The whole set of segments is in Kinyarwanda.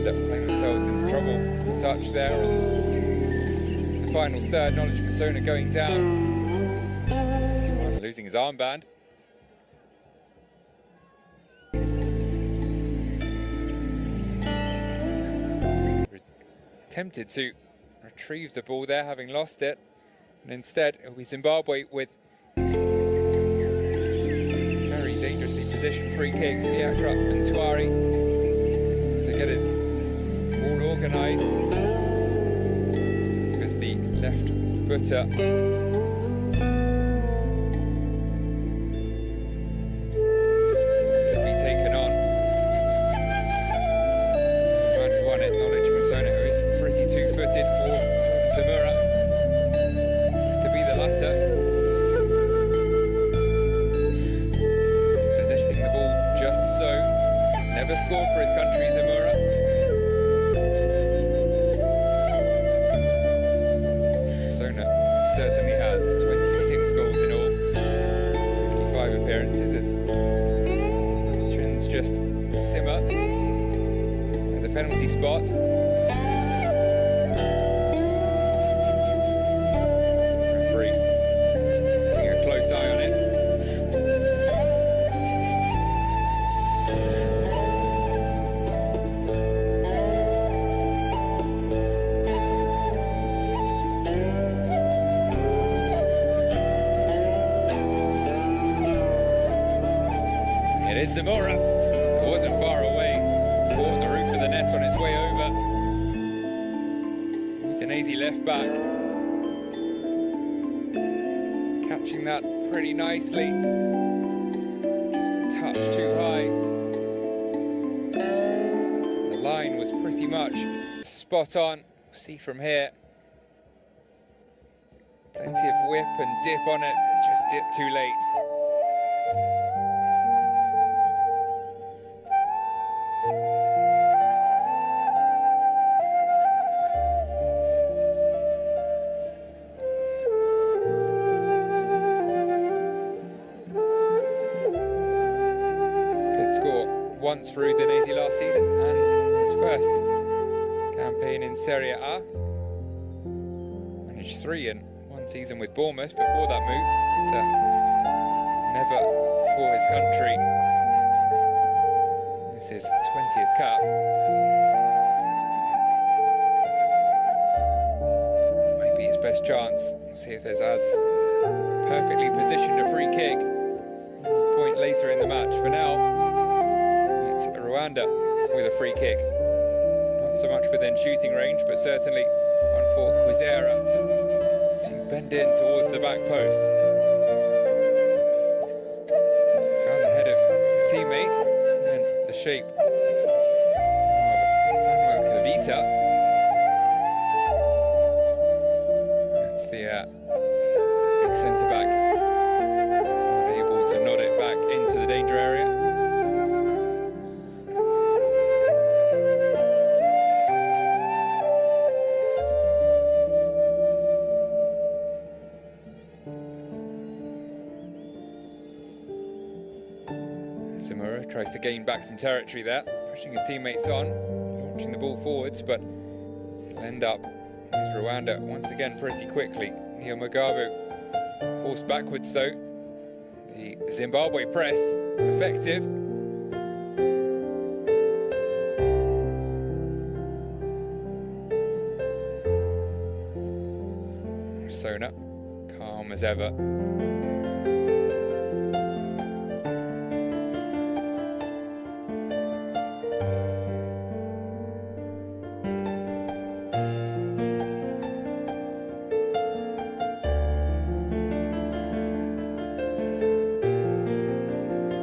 Rwanda playing themselves into trouble. Touch there on the final third. Knowledge Masona going down. Losing his armband. Attempted to retrieve the ball there, having lost it. And instead, it'll be Zimbabwe with very dangerously positioned free kick. Fiacra and Tuari to get his ball organised. As the left footer will be taken on. Man who won it, Knowledge Masona, who is pretty two-footed for Zamora. To be the latter. Positioning the ball just so. Never scored for his country, Zamora. Masona certainly has 26 goals in all. 55 appearances as tensions just simmer at the penalty spot. Zamora wasn't far away, caught the roof of the net on its way over. Udinese left back, catching that pretty nicely, just a touch too high. The line was pretty much spot on. See from here, plenty of whip and dip on it, but just dipped too late. Once for Udinese last season and his first campaign in Serie A. Managed 3 in 1 season with Bournemouth before that move, but never for his country. This is 20th cap. Might be his best chance. We'll see if there's as perfectly positioned a free kick any point later in the match. For now, Rwanda with a free kick. Not so much within shooting range, but certainly one for Kwizera to bend in towards the back post. Found the head of a teammate and the shape of Manuel Kavita. That's the big centre-back. Not able to nod it back into the danger area. Zamora tries to gain back some territory there, pushing his teammates on, launching the ball forwards, but it'll end up with Rwanda once again pretty quickly. Neo Mugabu forced backwards though. The Zimbabwe press effective. Masona calm as ever.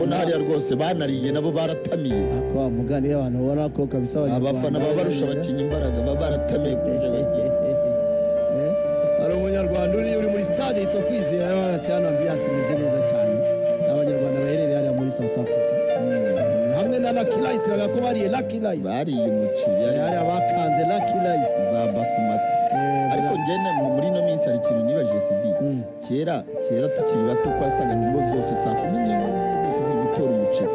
Nariya rwose banariye nabo baratamiye akwa mugani y'abantu ubona ko kabisa abafana babarusha abakinnyi imbaraga baratamiye kuje bagiye ari umunyarwanda uri muri stade yitwa Kwizera y'abana hano ambiance imeze neza cyane n'abanyarwanda baherereye hariya muri South Africa hamwe na Lucky Rice bagako bariye Lucky Rice bariye umuceri hariya bakanze Lucky Rice za basmati ariko ngene muri no minsi ari kintu nibaje CD kera tukiri bato kwasanga ingo zose saa 11 zose ziri gutora umuceri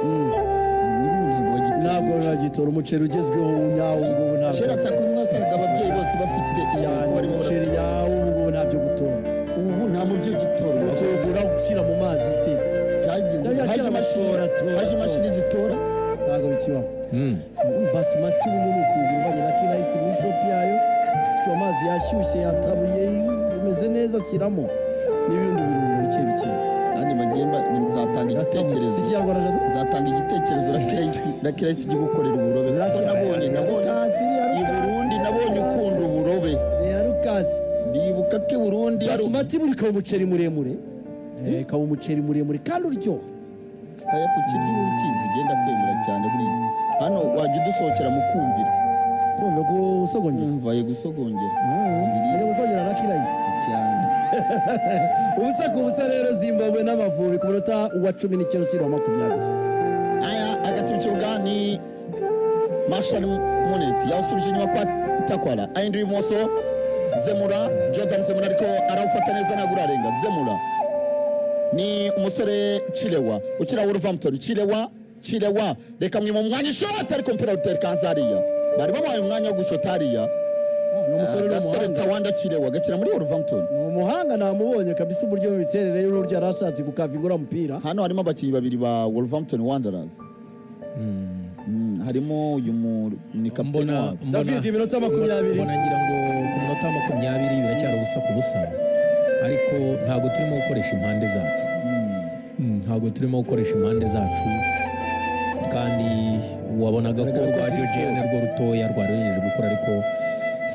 ntabwo ntagitora umuceri ugezweho nyawo ngubu ntabwo kera saa kumi wasangaga ababyeyi bose bafite cyane barimo umuceri yawo ngubu ntabyo gutora ubu nta mubyeyi ugitora ugura gushyira mu mazi iteka haje imashini zitora ntabwo bikibaho basimati ubu ni ukugurwanya na kirayisi muri shopu yayo amazi yashyushye yatabuye bimeze neza ashyiramo n'ibindi birungo bike bike kandi magemba nzatanga igitekerezo nzatanga igitekerezo na kirayisi ijya gukorera uburobe kuko nabonye i Burundi nabonye ukunda uburobe ya Rukasi ndibuka ko i Burundi basimati buri kaba umuceri muremure kaba umuceri muremure kandi uryoha aya ku kiryo ukizi genda kwemera cyane buriya hano wajya udusohokera mu kumvira kumva gusogongera mvaye gusogongera ujya gusogongera na kirayisi cyane ubusa ku busa rero Zimbabwe n'Amavubi ku munota wa 10 n'icyenda cy'iro 20 aya hagati mu kibuga ni Marshal Munetsi yawusubije inyuma kwa Takwara ahinduye imoso Zemura Jordan Zemura ariko arawufata neza ntabwo urarenga Zemura ni umusore Chilewa ukina Wolverhampton Chilewa reka mwima umwanya ishota ariko mpira utera Kanzaria bari bamuhaye umwanya wo gushota hariya umusore Tawanda Chilewa gakina muri Wolverhampton ni umuhanga namubonye kabisa uburyo biterere y'ururya arashatse gukavingura umupira hano harimo abakinnyi babiri ba Wolverhampton Wanderers harimo uyu ni kapiteni wabo David iminota 20 mbona ngira ngo ku minota 20 biracyari ubusa ku busa ariko ntabwo turimo gukoresha impande zacu kandi wabonaga ko rwa Georgian rwo rutoya rwarejeje gukora ariko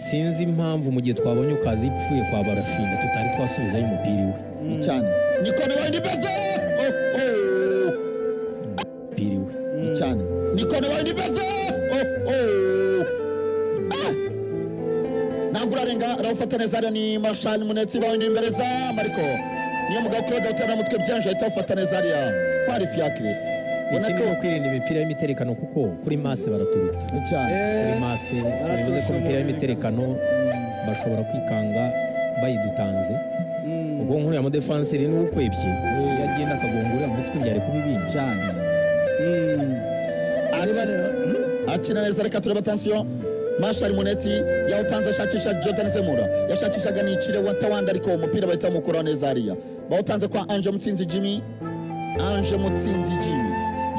sinzi impamvu mu gihe twabonye ukazi ipfuye kwa Barafinda tutari twasubizayo umupira we cyane Nikone bandi beze umupira we cyane Nikone bandi beze nagurarenga rawufata neza ni Marshal Munetsi bawindi imbere za Mariko niyo mugabo Claude utera mutwe byanje ahita ufata neza ya kwari fiakre ikindi no kwirinda imipira y'imiterekano kuko kuri masse baraturuta kuri masse bivuze ko imipira y'imiterekano bashobora kwikanga bayidutanze ubwo nkuru ya mu defense ni ukwebye yagenda akagongura mu mutwe byari kubibindi cyane akina neza reka tureba attention Marshal Munetsi yawutanze ashakisha Jordan Zemura yashakishaga ni Chilewa Tawanda ariko umupira bahita mukora neza hariya bawutanze kwa Ange Mutsinzi Jimmy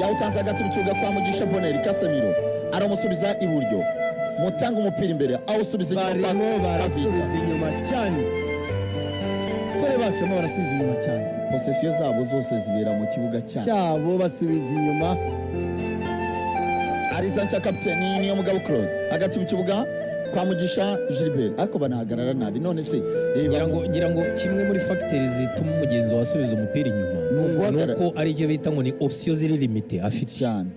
yawutanze hagati mu kibuga kwa Mugisha Boneri Casemiro aramusubiza iburyo mutanga umupira imbere awusubiza inyuma cyane sore bacu barasubiza inyuma cyane possession zabo zose zibera mu kibuga cyabo basubiza inyuma Arizancha kapiteni niyo mugabo Claude hagati mu kibuga kwa Mugisha Gilbert ariko banahagarara nabi none se ngira ngo kimwe muri factors zituma umugenzi wasubiza umupira inyuma nuko ari cyo bita ngo ni option ziri limite afite cyane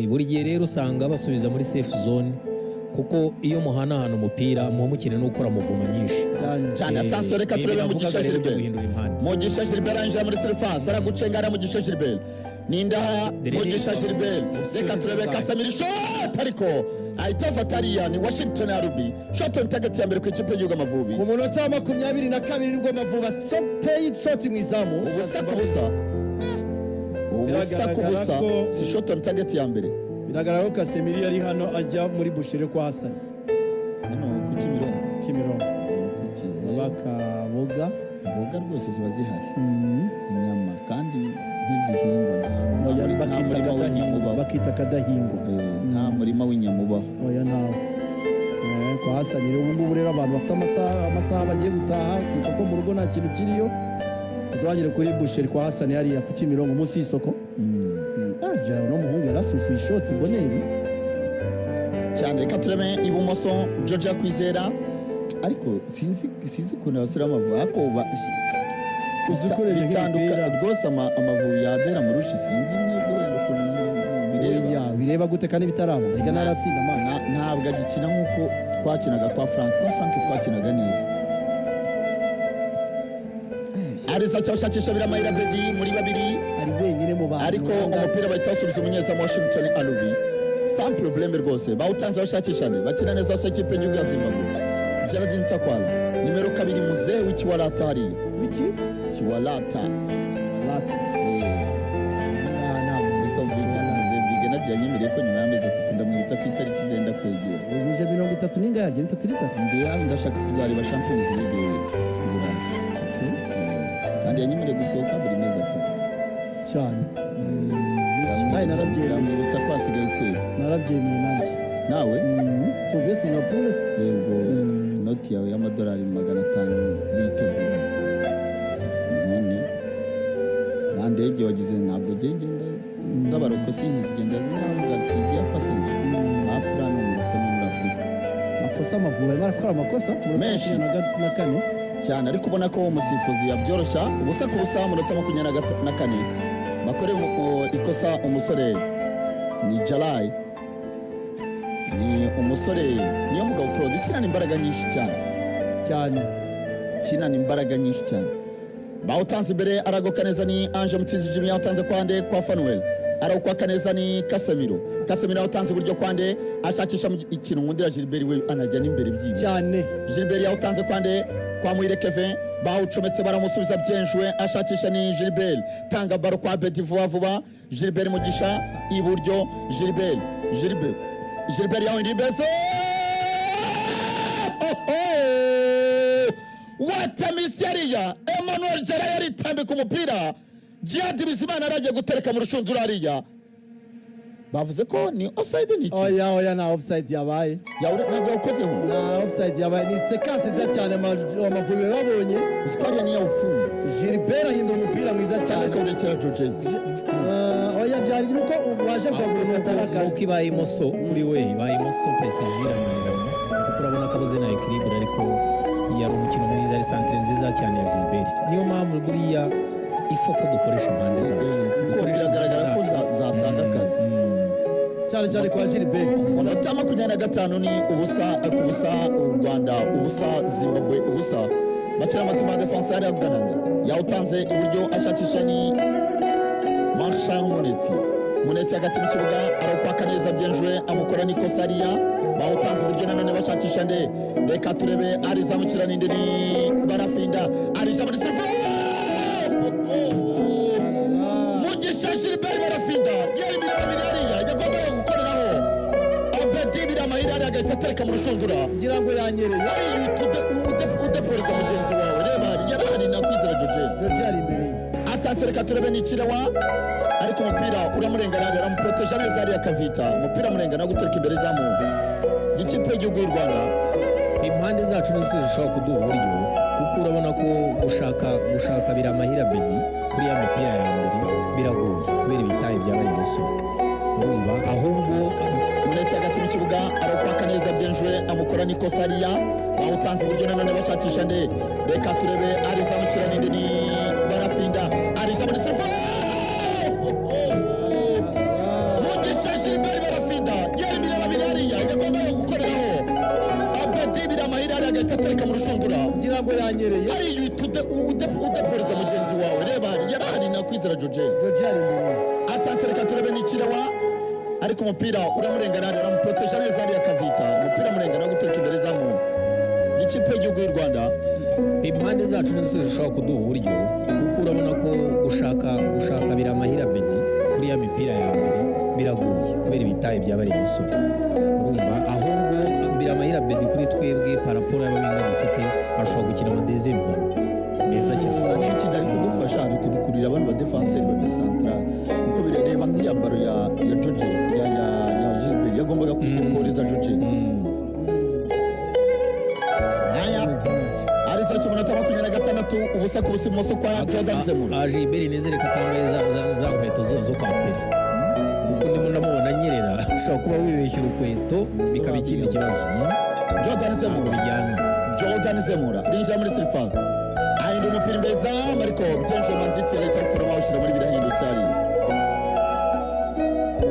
buri gihe rero usanga basubiza muri safe zone kuko iyo muhanahana umupira muhumukine no gukora muvuma nyinshi cyane atanso reka turebe Mugisha Gilbert Mugisha Gilbert anje muri surface aragucengara Mugisha Gilbert Ninda Mugisha Gilbert reka turebe Casemiro shot ariko ahita fatariya ni Washington Arubi shot on target ya mbere ku ikipe y'Igihugu Amavubi ku munota 22 nibwo Amavubi shot mu izamu ubusa ku busa si shot on target ya mbere biragaragara ko Casemiro yari hano ajya muri Bushire kwa Hassan hano ku Kimironko bakaboga rwose ziba zihari inyama kandi ntizihingwa bakita kadahingwa nta murima w'inyama ubaho oya ntawe kwa Hassan rero ubu ngubu rero abantu bafite amasaha bagiye gutaha kuko mu rugo nta kintu kiriyo tudwanyire kuri Bushire kwa Hassan yari ku Kimironko munsi y'isoko no muhungu yarasusuye ishoti Boneri cyane reka tureme ibumoso Georgia Kwizera ariko sinzi ukuntu abasore b'Amavubi ariko bitanduka rwose Amavubi yadera mu rushi sinzi bireba gute kandi bitaraba rega naratsinda ntabwo agikina nk'uko twakinaga kwa Frank twakinaga neza Ariza cyashakisha biramayira Bedi muri babiri ari wenyine mu bantu ariko umupira bahita basubiza umunyezamu Washington Alubi sans problème rwose bawutanze bashakishane bakina neza se ikipe y'Igihugu ya Zimbabwe Geraldine Takwala nimero 2 muzee w'ikiwalata hariya Chiwalata niko mvuga muzee bigena byanyemereye ko nyuma y'amezi 3 n'ingahe yagiye 3-3 ndi hano ndashaka kuzareba Champions League i Burayi. Kandi yanyemereye gusohoka buri mezi 3 cyane. Nawe narabyemeye. Yamwibutsa ko hasigaye ukwezi. Narabyemeye nanjye. Nawe? Tuvuye Singapore. Yego. Noti yawe y'amadolari 500 bitegura. None ndege wagize ntabwo genda z'abaroko sinzigenda zinavuga ya passenger. Apura no muri Afurika. Makosa Amavubi barakora amakosa menshi na kane. Cyane ariko ubona ko umusifuzi yabyoroshya ubusa ku busa munota 24 bakore ikosa umusore ni Jalai ni umusore niyo mugabo Claude kinana imbaraga nyinshi cyane kinana imbaraga nyinshi cyane bawutanze imbere aragoka neza ni Ange Mutsinzi Jimmy yawutanze kwande kwa Fanuel arawukwaka neza ni Casemiro yawutanze iburyo kwande ashakisha ikintu nkundira Gilbert we anajya n'imbere by'ibi cyane Gilbert yawutanze kwande kwa Muhire Kevin bawucometse baramusubiza byenjwe ashakisha ni Gilbert tanga baro kwa Bedi vuba Gilbert Mugisha iburyo Gilbert yawindi beso wata miseriya Emmanuel Jara yaritambika umupira Jihad Bizimana araje gutereka mu rushundura ariya bavuze ko ni offside niki oya na offside yabaye ntabwo yakozeho na offside yabaye ni sequence za cyane Amavubi babonye Scoria ni yawufunga Gilbert ahindura umupira mwiza cyane akawurekera George oya byari nuko waje kwagura ataraka uko ibaye imoso kuri we ibaye imoso PSG iramanirana kuko urabona ko abuze na equilibre ariko yari umukino mwiza ari centre nziza cyane ya Gilbert niyo mpamvu buriya ifoko dukoresha impande zacu kuko biragaragara ko zatanga akazi cyane kwa Gilbert umunota 25 ni ubusa ku busa u Rwanda ubusa Zimbabwe ubusa bakira amatima defenseur ya Uganda yawutanze iburyo ashakisha ni Marshal Munetsi hagati mu kibuga arakwaka neza byenjwe amukora ni Kosaria bawutanze iburyo nanone bashakisha nde reka turebe arizamukira ninde ni Barafinda arija muri sefu Mugisha Gilbert Barafinda yari birabiri ariya yagombaga gukoreraho Abedi biramahira ari agahita atereka mu rushundura ngira ngo yanyereye ari udeporiza mugenzi wawe reba yarahari na kwizera George ari imbere atasereka turebe nicirewa ariko umupira uramurengana aramuproteje neza ari akavita umupira murengana gutereka imbere zamu ikipe y'igihugu y'u Rwanda impande zacu nizo zishobora kuduha uburyo kuko urabona ko gushaka biramahira Bedi kuri ya mipira ya mbere biragoye kubera ibitaye by'abari basore urumva ahubwo Munetsi hagati mu kibuga arakwaka neza byenjwe amukora ni Kosaria bawutanze uburyo nanone bashakisha nde reka turebe arizamukira ninde ni Barafinda arija muri sefu Mugisha Gilbert Barafinda yari birabiri ariya yagombaga gukoreraho Abedi biramahira ari agahita atereka mu rushundura ngira ngo yanyereye ari udeporiza mugenzi wawe reba yarahari na kwizera George ari imbere atasereka turebe nicirewa ariko umupira uramurengana aramuproteje neza ari akavita umupira murengana gutereka imbere zamu ikipe y'igihugu y'u Rwanda impande zacu nizo zishobora kuduha uburyo kuko urabona ko gushaka biramahira Bedi kuri ya mipira ya mbere biragoye kubera ibitaye by'abari basore urumva ahubwo biramahira Bedi kuri twebwe paraporo y'ababinga dufite ashobora gukina mu deuxième ballon neza cyane ni iki dari kudufasha ari kudukurira abantu ba defenseur ba central kuko birareba nk'iya baro ya George ya Gilbert yagombaga kugukuriza George umunota 26 ubusa ku busa imoso kwa Jordan Zemura Gilbert nezere katambaye za nkweto zo kwa Pele kuko ndimo ndamubona nyerera ushobora kuba wibeshya urukweto bikaba ikindi kibazo Jordan Zemura rinjira muri surface ahinda umupira imbere zamu ariko byenje manzitse leta gukora awushyira muri birahindutse ari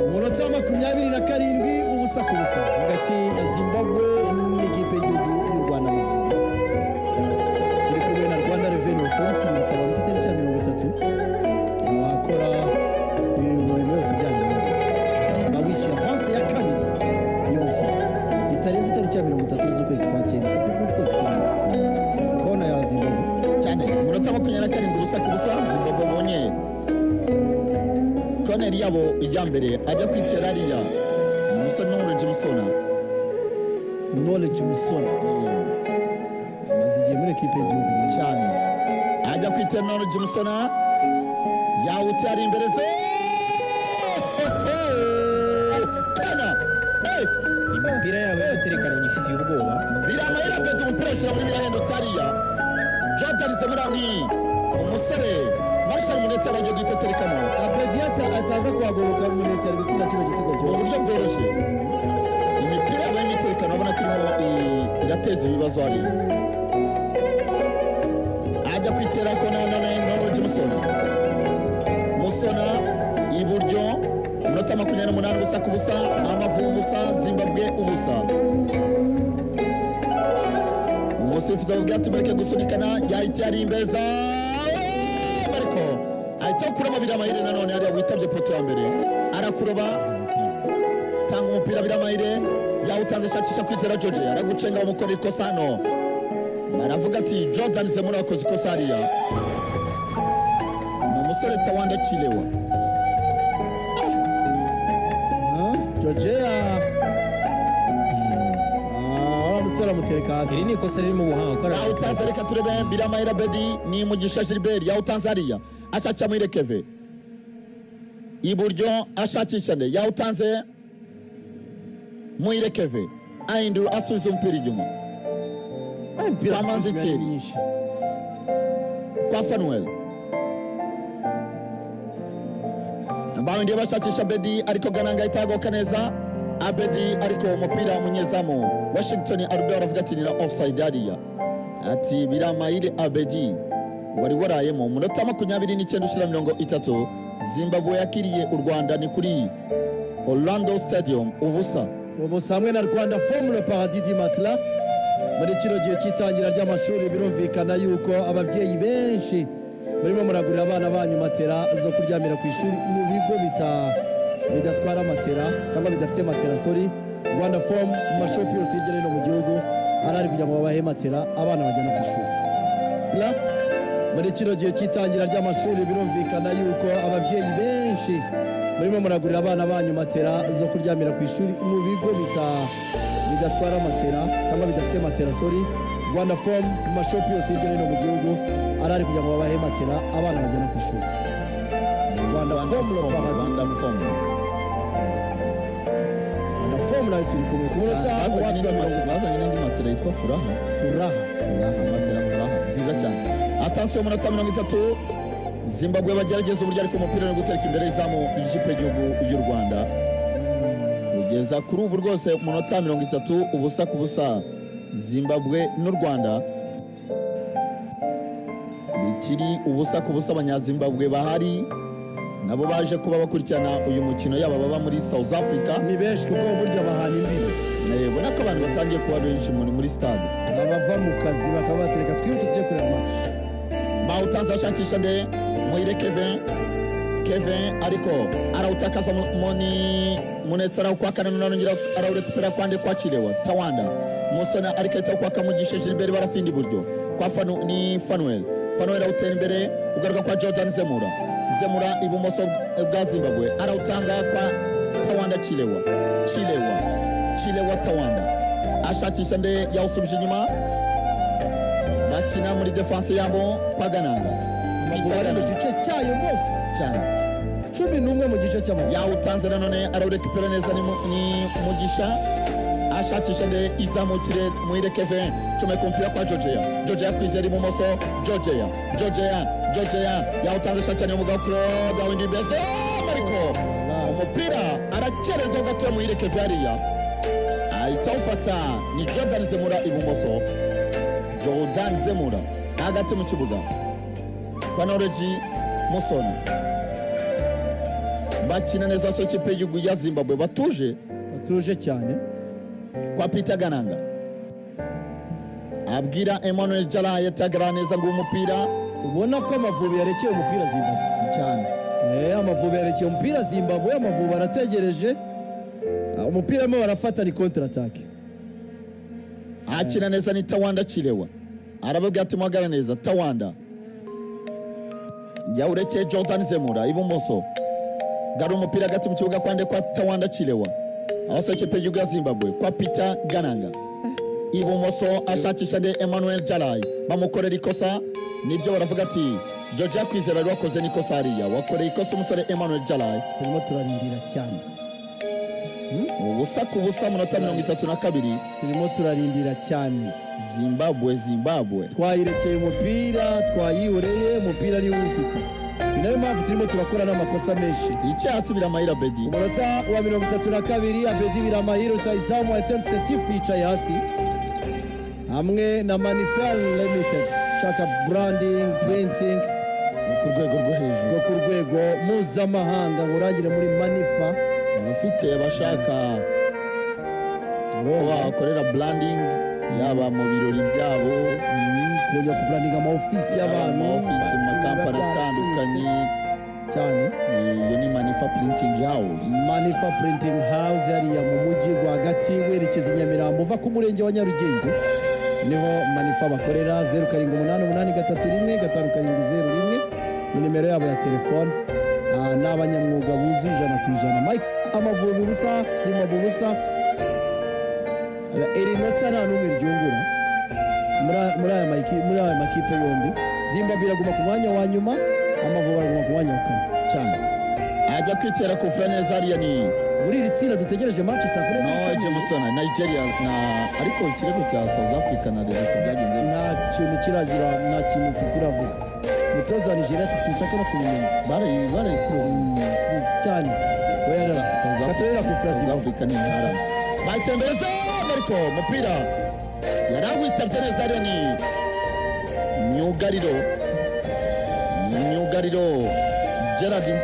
umunota 27 ubusa ku busa hagati ya Zimbabwe n'ikipe y'igihugu y'u Rwanda Rwanda Revenue Authority bitsaba ku itariki ya 30 abakora ibintu byose byanye bawishyura avance ya kabiri y'umusoro bitarenze itariki ya 30 z'ukwezi kwa 9 kona ya Zimbabwe cyane umunota 27 ubusa ku busa Zimbabwe bonye kona yabo ijya mbere ajya kwitera ariya umusore n'umwe Jimsona Knowledge Musoni amaze igihe muri ekipe y'igihugu cyane ajya kwitera Knowledge Musona yawutera imbere ze kana imipira yabo y'umutekano nyifitiye ubwoba biramayira beto umupira ushyira muri birahendo tariya Jordan Semurani umusore Marshal Munetse aragiye guteterekamo Abediata ataza kuhagoroka Munetse ari gutsinda kino gitego mu buryo bworoshye imipira yabo y'umutekano abona ko irateza ibibazo hari ajya kwitera ko nanone Knowledge Musona iburyo umunota 28 ubusa ku busa Amavubi ubusa Zimbabwe ubusa umusifuzi w'ubwati bareke gusunikana yahita ari imbeza Mariko ahita kurama Biramahire nanone yari witabye poto ya mbere arakuroba tanga umupira Biramahire yawutanze shakisha kwizera George aragucenga bamukora ikosa hano baravuga ati Jordan Zemura wakoze ikosa hariya ni umusore Tawanda Chilewa Georgia umusore amutereka hasi iri ni ikosa riri mu buhanga yawutanze reka turebe Biramahire Bedi ni Mugisha Gilbert yawutanze hariya ashakira muri Keve iburyo ashakisha nde yawutanze muri Keve ahindu asubiza umupira inyuma kwa Manzitseri kwa Fanuel Bawindi bashakisha Bedi ariko Gananga itagoka neza Abedi ariko umupira munyezamu Washington Albert avuga ati nira offside hariya ati Biramahire Abedi wari warayemo umunota 29:30 Zimbabwe yakiriye u Rwanda ni kuri Orlando Stadium ubusa hamwe na Rwanda Formula Paradis du Matla muri kino gihe cy'itangira ry'amashuri birumvikana yuko ababyeyi benshi barimo muragurira abana banyu matera zo kuryamira ku ishuri mu bigo bidatwara matera cyangwa bidafite matera Rwanda Form mu mashopu yose hirya no hino mu gihugu arari kugira ngo babahe matera abana bajyana ku ishuri muri kino gihe cy'itangira ry'amashuri birumvikana yuko ababyeyi benshi barimo muragurira abana banyu matera zo kuryamira ku ishuri mu bigo bidatwara matera cyangwa bidafite matera Rwanda Form mu mashopu yose hirya no hino mu gihugu arari kugira ngo babahe matera abana bajyana ku ishuri Rwanda Form nayo turi kumwe ku munota bazanye n'indi matera yitwa Furaha matera nziza cyane atansiyo umunota 30 Zimbabwe bagerageza uburyo ariko umupira no gutereka imbere y'izamu ikipe y'igihugu y'u Rwanda kugeza kuri ubu rwose umunota 30 ubusa ku busa Zimbabwe n'u Rwanda bikiri ubusa ku busa abanyazimbabwe bahari nabo baje kuba bakurikirana uyu mukino yaba baba muri South Africa ni benshi kuko burya bahana imbibi ubona ko abantu batangiye kuba benshi muri stade abava mu kazi bakaba batereka twihute tujye kureba match bawutanze ashakisha nde Muhire Kevin ariko arawutakaza Munetse arawukwakana nonongera arawurekupera kwande kwa Chilewa Tawanda Musona ariko itakwaka Mugisha Gilbert barafindi buryo kwa Fanuel awutera imbere ugaruka kwa Jordan Zemura ibumoso bwa Zimbabwe arawutanga kwa Tawanda Chilewa Tawanda ashakisha nde yawusubije inyuma bakina muri defense yabo kwa Gananga bitagana mu gice cyayo bose cyane 11 mu gice cy'amajyepfo yawutanze nanone arawurekupera neza ni Mugisha ashakisha nde izamukire Muhire Kevin comeka umupira kwa Georgia kwizera ibumoso Georgia yawutanze shakiranye umugabo Claude Awindi Beze Mariko umupira arakererwa gato Muhire Kevin hariya ahita ufata ni Jordan Zemura ibumoso hagati mu kibuga kwa Knowledge Musoni bakina neza so ikipe y'igihugu ya Zimbabwe batuje cyane kwa Peter Gananga abwira Emmanuel Jala yatagara neza ngo umupira ubona ko Amavubi yarekeye umupira Zimbabwe cyane Amavubi yarekeye umupira Zimbabwe Amavubi arategereje umupira mo barafata ni counter attack akina neza ni Tawanda Chilewa arababwira ati muhagara neza Tawanda yawurekeye Jordan Zemura ibumoso garu umupira hagati mu kibuga kwande kwa Tawanda Chilewa aho ikipe y'igihugu ya Zimbabwe kwa Peter Gananga ibumoso ashakisha nde Emmanuel Jalai bamukorera ikosa nibyo baravuga ati Georgia Kwizera wakoze nikosa hariya wakoreye ikosa umusore Emmanuel Jalai turimo turarindira cyane ubusa ku busa munota 32 turimo turarindira cyane Zimbabwe twayirekeye umupira twayihoreye umupira ari ufite ni nayo mpamvu turimo turakora n'amakosa menshi icyasi biramahira Bedi umunota wa 32 Abedi biramahira utayizamu attempt tifu yicaye hasi hamwe na Manifal Limited shaka branding printing ku rwego rwo hejuru ku rwego mpuzamahanga ngurangire muri Manifa abafite abashaka bakorera branding yaba mu birori byabo kujya ku branding ama office y'abantu mu office mu makampani atandukanye cyane iyo ni Manifa Printing House Manifa Printing House yariya mu mujyi rwagati werekeza Nyamirambo uva ku murenge wa Nyarugenge niho Manifa bakorera 0788315501 ni nimero yabo ya telefone n'abanyamwuga buzuye 100% Mike Amavubi busa Zimbabwe busa Erinota nta n'umwe ryungura muri aya makipe yombi Zimbabwe iraguma ku mwanya wa nyuma Amavubi araguma ku mwanya wa kane cyane ajya kwitera kufura neza hariya ni muri iri tsinda dutegereje match saa 4 no Jameson Nigeria na ariko ikirego cya South Africa na result byagenze nta kintu kiragira nta kintu kiravuga mutoza Nigeria sinshaka no kumenya bare cyane oya South Africa ni ntara bayitembereza Mariko mupira yarawitavye neza hariya ni myugariro Gerardin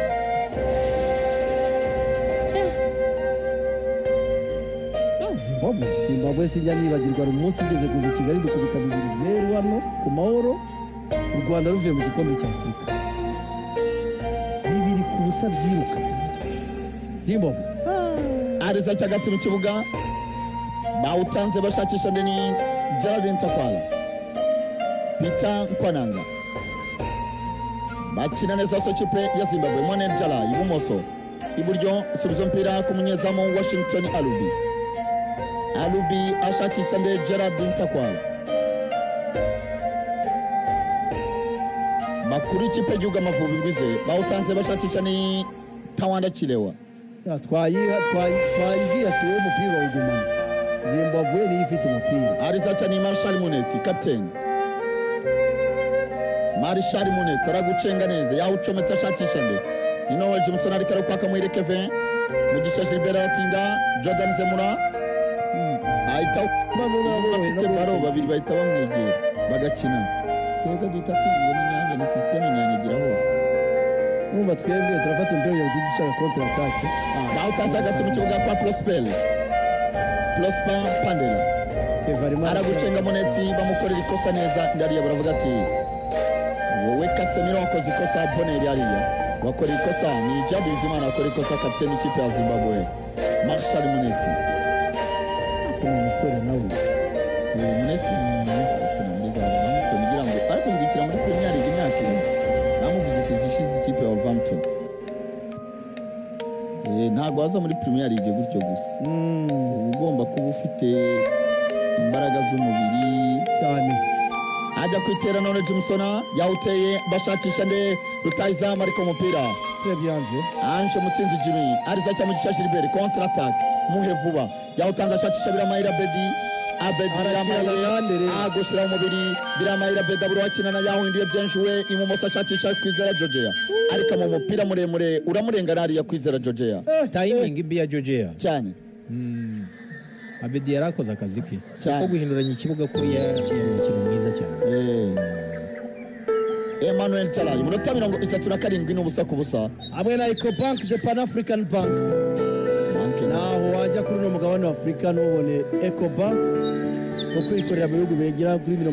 Zimbabwe sijya nibagirwa umunsi igeze kuza Kigali dukubita 2-0 hano ku mahoro u Rwanda ruvuye mu gikombe cya Afurika 2-0 byiruka Zimbabwe ariza cyagati mu kibuga bawutanze bashakisha ndeni Gerardin Takwala Peter Nkwananga bakina neza sokipe ya Zimbabwe Emmanuel Jalai ibumoso iburyo subiza mpira ku munyezamu Washington Alubi ashakisha nde Gerardin Takwala makuru ikipe y'Igihugu Amavubi ngwize bawutanze bashakisha ni Tawanda Chilewa twayigiye ati wowe umupira ugumana Zimbabwe niyo ifite umupira arizaca ni Marshal Munetsi captain Marshal Munetsi aragucenga neza yawucometse ashakisha nde ni Noel Jameson ariko arakwaka muri Kevin Mugisha Gilbert atinda Jordan Zemura ahita bafite baro babiri bahita bamwegera bagakina twebwe duhita tuvuga n'inyange ni system inyanyagira hose umva twebwe turafata umupira yo duca counter attack bawutaza hagati mu kibuga kwa Prosper Pandela aragucenga Munetsi bamukorera ikosa neza ndariya baravuga ati wowe Casemiro wakoze ikosa Boneri hariya wakorera ikosa ni Jadi Bizimana wakorera ikosa captain ikipe ya Zimbabwe Marshal Munetsi umusore nawe Munetsi kugira ngo ariko zibikira muri Premier League imyaka namuvuze sezishize ikipe ya Wolverhampton ntago waza muri Premier League gutyo gusa ugomba kuba ufite imbaraga z'umubiri cyane ajya kwitera none Jameson yawuteye bashakisha nde Rutahizamu ariko umupira Ange Mutsinzi Jimmy ariza cya Mugisha Gilbert contre attaque muhe vuba yawutanze ashakisha Biramahira Abedi agushira umubiri Biramahira Abedi aburo wakinana yahinduye byenjuwe imumoso ashakisha Kwizera Georgia ariko mu mupira muremure uramurengana hariya Kwizera Georgia timing mbi ya Georgia cyane Abedi yarakoze akazi ke ko guhinduranya ikibuga kuri ya umukino mwiza cyane Emmanuel Jalai munota 37 n'ubusa ku busa hamwe na Ecobank the Pan African Bank naho wajya kuri no mugabane wa Afrika nubone Ecobank ko kwikorera mu bihugu begera kuri 36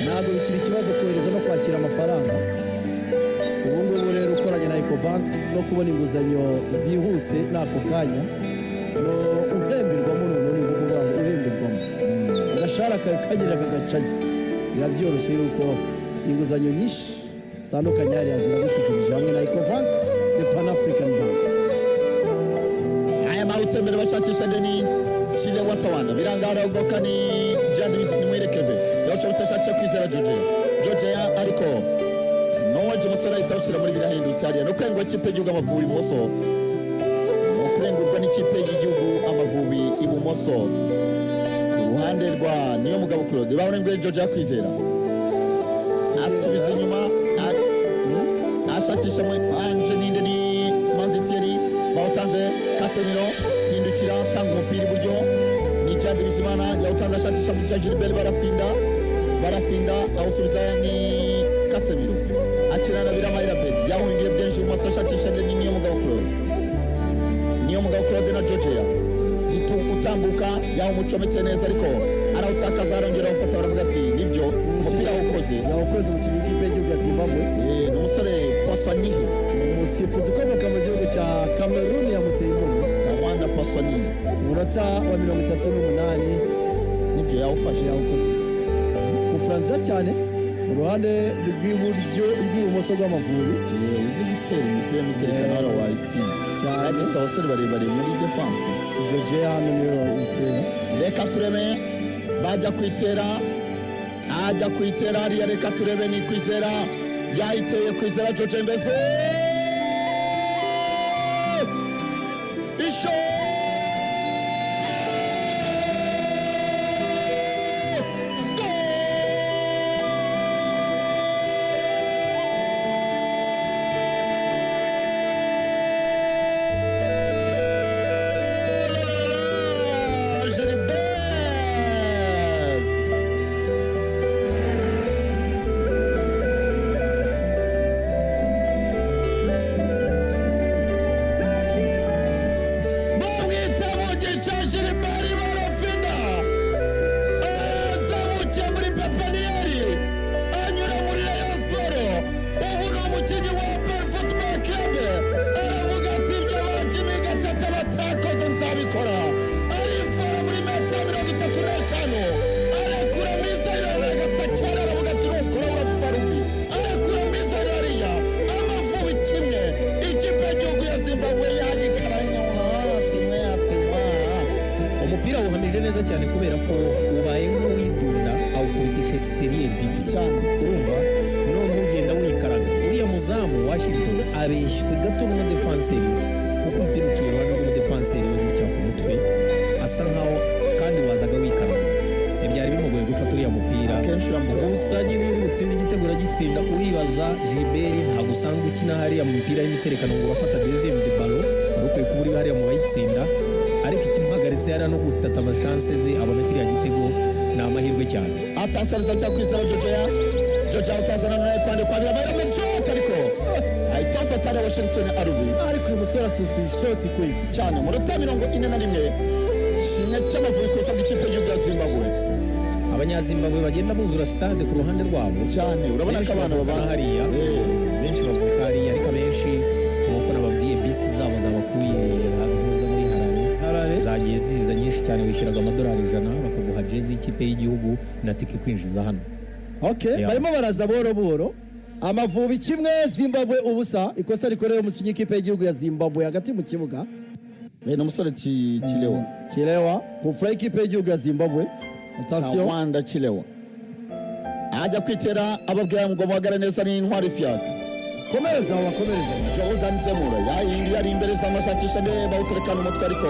ntabwo bikiri ikibazo kohereza no kwakira amafaranga ubu ngubu rero ukoranye na Ecobank no kubona inguzanyo zihuse n'ako kanya no uhemberwamo none ni ukuvuga ngo uhemberwamo agashara kagera kagacaye birabyoroshye yuko inguzanyo nyinshi zitandukanye hari ziragutegereje hamwe na Ecobank the Pan African Bank aya mawutembere bashakisha ndeni chile watawanda birangara ugoka ni jadi ni mwerekeve yachobutse shacha kwizera Georgia ariko noje musora itawushira muri birahindutse hariya no kwengwa kipe y'uga Amavubi Moso kurengurwa n'ikipe y'igihugu Amavubi ibumoso ruhande rwa niyo mugabo Claude baburengwe Georgia kwizera asubiza inyuma ashakisha mu anje ninde ni Manzitieri bawutanze Casemiro hindukira tanga umupira iburyo ni Chad Bizimana yawutanze ashakisha mu Gilbert barafinda awusubiza ni Casemiro akirana biramayira pe yahungiye byinshi mu ashakisha niyo mugabo Claude na Georgia utambuka yaho umucomeke neza ariko arawutakaza arongera ufata baravuga ati nibyo umupira yawukoze mu kipe y'igihugu ya Zimbabwe n'umusore Paswani umusifuzi ukomoka mu gihugu cya Cameroon yamuteye impundu Tawanda Paswani umunota wa 38 nibyo yawufashe yawukoze ufuranza cyane mu ruhande rw'ibumoso rw'Amavubi uzi gutera imipira n'iterekano hano wayitsinda cyane dufite abasore barebare muri defense Georgia hano niyo utera reka turebe bajya kwitera hariya reka turebe ni Kwizera yayiteye Kwizera Georgia mbese isho neza cyane kubera ko ubaye nk'uwidunda awukubitisha exterior dibi cyane urumva none ugenda wikaraga uriya muzamu Washington abeshywe gato n'umudefanseri kuko umupira uciye iruhande rw'umudefanseri w'icyo ku mutwe asa nkaho kandi wazaga wikaraga byari bimugoye gufata uriya mupira gusa nyine urutsinda igitego uragitsinda uribaza Gilbert ntabwo usanga ukina hariya mu mupira y'imiterekano ngo bafata deuxième de ballon wari ukwiye kuba uri hariya mu bayitsinda ariko ikimuhagaritse yari no gutata amashanse ze abona kiriya gitego ni amahirwe cyane atasariza cya Kwizera Georgia utazana nawe kwande kwa birabayira mu shot ariko ayitafata na Washington ariko uyu musore asusuye ishoti kwe cyane mu minota 41 kimwe cy'Amavubi kosa bw'ikipe y'u Zimbabwe abanyazimbabwe bagenda buzura stade ku ruhande rwabo cyane urabona ko abantu babana hariya benshi bavuka hariya ariko benshi nk'uko nababwiye bisi zabo zabakuye habuza muri Harare zagiye ziza nyinshi cyane wishyuraga amadolari 100 bakaguha jezi y'ikipe y'igihugu na tike kwinjiza hano barimo baraza boro Amavubi kimwe Zimbabwe ubusa ikosa rikorewe mu kipe y'igihugu ya Zimbabwe hagati mu kibuga n'umusore Chilewa ku fly ikipe y'igihugu ya Zimbabwe Tawanda Chilewa ajya kwitera ababwira ngo muhagare neza n'intwari Fiat komereza Jordan Zemura yayindi yari imbere z'amashakisha ne bawuterekana umutwe ariko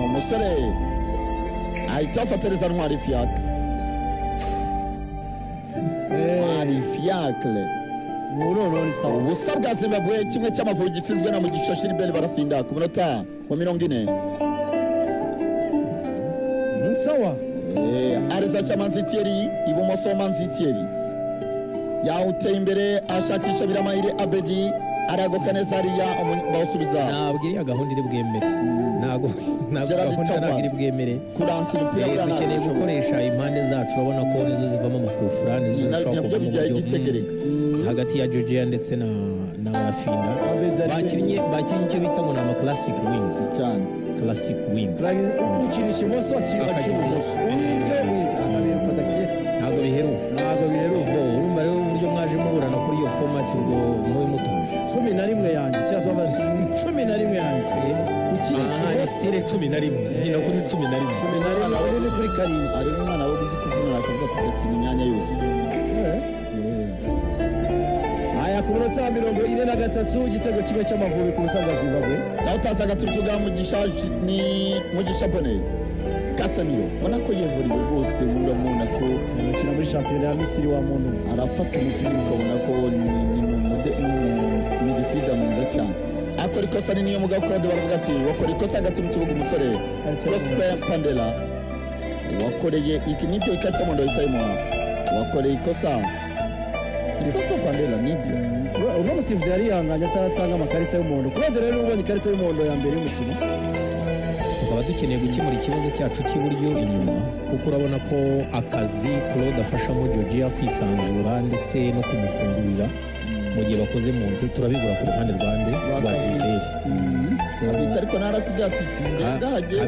umusore ahita afatereza ntwari Fiat Murono sawa ubusa bwa Zimbabwe kimwe cy'Amavubi gitsinzwe na Mugisha Gilbert barafinda ku minota wa 40 sawa ariza cha Manzitieri ibumoso Manzitieri yawuteye imbere ashakisha Biramayire Abedi aragoka neza hariya bawusubiza ntabwo iriya gahunda iri bwemere ntabwo gahunda iri bwemere kuransa umupira dukeneye gukoresha impande zacu urabona ko nizo zivamo amakufura nizo zishobora kuva mu buryo hagati ya Georgia ndetse na Barafinda bakinnye icyo bita ngo ni ama classic wings cyane classic wings ukinisha imoso akiri imoso ntabwo biheruka urumva rero uburyo mwaje muburana kuri iyo format ngo mube mutuje 11 yanjye cyangwa tubabaza 11 yanjye ukinisha ni stile 11 nkina kuri 11 11 uri kuri karindwi ari umwana wo uzi kuvuna akavuga ati akina imyanya yose. aya ku minota 43 igitego kimwe cy'Amavubi ku busa bwa Zimbabwe. naho utaza agaturuka ni Mugisha Bonheur Casemiro ubona ko yevuriwe rwose urabona ko umukino muri shampiyona ya Misiri wa muntu arafata umupira ukabona ko ni midfielder mwiza cyane. akora ikosa ni niyo mugabo Claude baravuga ati wakora ikosa hagati mu kibuga umusore Prosper Pandela wakoreye iki nibyo ikaca mu ndo Simon wakoreye ikosa Prosper Pandela nibyo uno musifuzi yari yanganya ataratanga amakarita y'umuhondo. Claude rero ubonye ikarita y'umuhondo ya mbere y'umukino. tukaba dukeneye gukemura ikibazo cyacu cy'iburyo inyuma kuko urabona ko akazi Claude afashamo Georgia kwisanzura ndetse no kumufungurira mu gihe bakoze mu nte turabigura ku ruhande rwande rwa Gilbert. ariko narakubwira ati singahagiye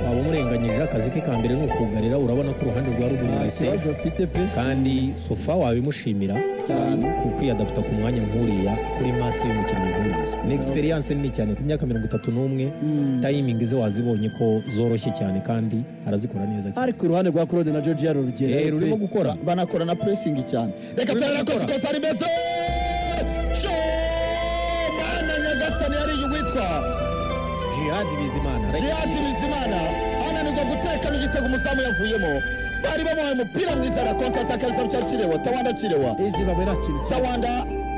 waba umurenganyije akazi ke ka mbere ni ukugarira urabona ko uruhande rwa ruguru Ikibazo afite pe kandi sofa wabimushimira kuko yadaputa ku mwanya nkuriya kuri masi y'umukino nkuriya ni experience nini cyane ku myaka 31 timing ze wazibonye ko zoroshye cyane kandi arazikora neza cyane. ariko uruhande rwa Claude na Georgia rurimo gukora banakora na pressing cyane. reka turabona ko sikosa ari meza mana nyagasani yari witwa Jihad Bizimana ananirwa gutekamo igitego umuzamu yavuyemo. bari bamuhaye umupira mwiza na kontra atakariza cya Kirewa Kirewa izi babera kintu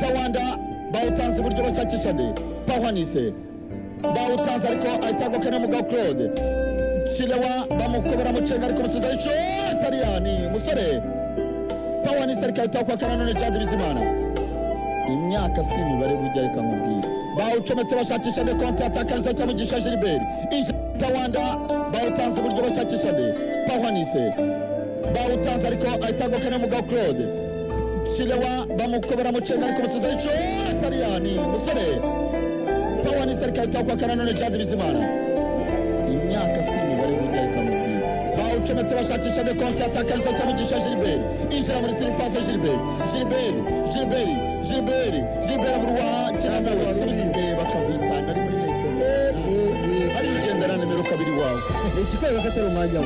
Tawanda bawutanze uburyo bashakisha nde Pahwanise bawutanze ariko ahitagokana mugabo Claude Kirewa bamukobera mu cenga ariko musiza ico Taliyani musore Pahwanise ariko ahitagokana none Jihad Bizimana imyaka si imibare burya reka nkubwire bawucometse bashakisha nde kontra atakariza cya Mugisha Gilbert Tawanda bawutanze uburyo bashakisha nde Pahwanise bawutanze ariko ahitagokana mugabo Claude Kirewa bamukobera mu cenga ariko musiza ico Taliyani musore Pahwanise ariko ahitagokana none Jihad Bizimana imyaka si imibare burya reka nkubwire bawucometse bashakisha nde kontra atakariza cya Mugisha Gilbert injira muri surface Gilbert burwa cyane wasubizwe bakavitana ari muri leta ari ugendana nimero 2 wawe ikikwega katari umwanya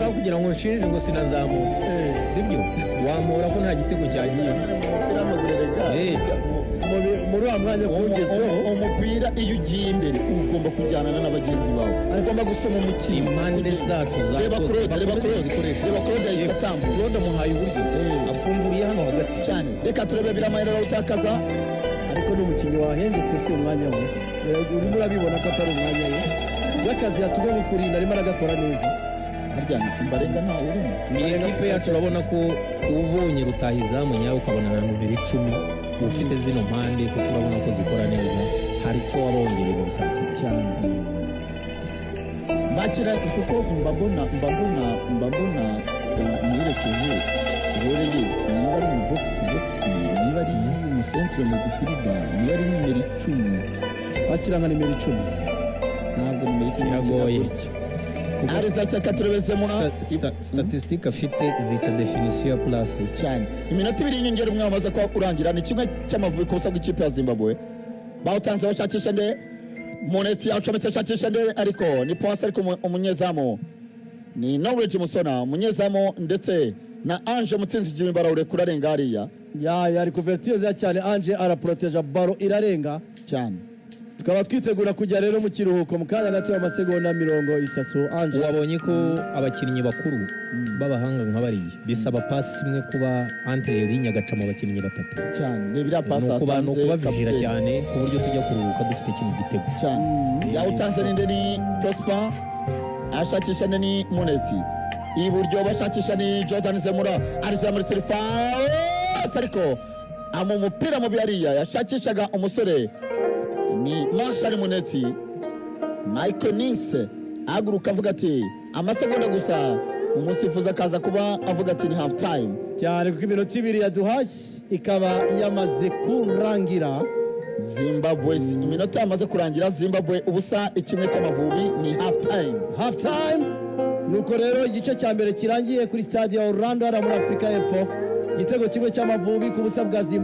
we kugira ngo nshinje ngo sinazamutse sibyo wamura ko nta gitego cyagiye muri wa mwanya kugezweho umupira iyo ugiye imbere ugomba kujyanana n'abagenzi bawe ugomba gusoma umukino impande zacu reba Claude yifatambuye Claude muhaye uburyo afunguriye hano hagati cyane. reka turebe biramayira utakaza ariko n'umukinnyi wahenze twese umwanya we urimo urabibona ko atari umwanya we y'akazi yatugwe kukurinda arimo aragakora neza harya mbarenga ntawe urimo ni ekipe yacu urabona ko ubonye rutahizamu nyawe ukabona na numero 10 ufite zino mpande kuko urabona ko zikora neza hari icyo wabongereye gusatira cyane bakira kuko mbabona mwerekeje roreye niba ari mu box to box niba ari mu centre midfielder niba ari numero 10 bakira nka nimero 10 ntabwo numero 10 iragoye areza cyaka turebeze muna statistique afite zica definition ya place cyane. iminota 2 y'inyongera umwe wamaze kwa kurangira ni kimwe cy'Amavubi ku busa bw'ikipe ya Zimbabwe bawutanze bashakisha nde Monetsi yacometse ashakisha nde ariko ni pass ariko umunyezamu ni Knowledge Musona umunyezamu ndetse na Ange Mutsinzi Jimmy barawure kurarenga hariya yari couverture cyane Ange araproteja baro irarenga cyane. tukaba twitegura kujya rero mu kiruhuko mu kanya gato y'amasegonda 30 Ange wabonye ko abakinnyi bakuru b'abahanga nk'abariye bisaba pasi imwe kuba entre ligne agaca mu bakinnyi batatu cyane ne bira pass atanze kubavira cyane ku buryo tujya kuruhuka dufite ikintu gitego cyane. yawutanze ninde ni Prosper ashakisha ni Monetsi iburyo bashakisha ni Jordan Zemura ariza muri surface ariko amu mupira mu byariya yashakishaga umusore ni Marshal Monetsi. Michael Nise aguruka avuga ati amasegonda gusa umusifuza akaza kuba avuga ati ni half time cyane kuko iminota 2 yaduhashye ikaba yamaze kurangira. Zimbabwe iminota yamaze kurangira Zimbabwe ubusa ikimwe cy'Amavubi ni half time nuko rero igice cya mbere kirangiye kuri stade ya Orlando ara muri Afrika y'Epfo igitego kimwe cy'Amavubi ku busa bwa Zimbabwe.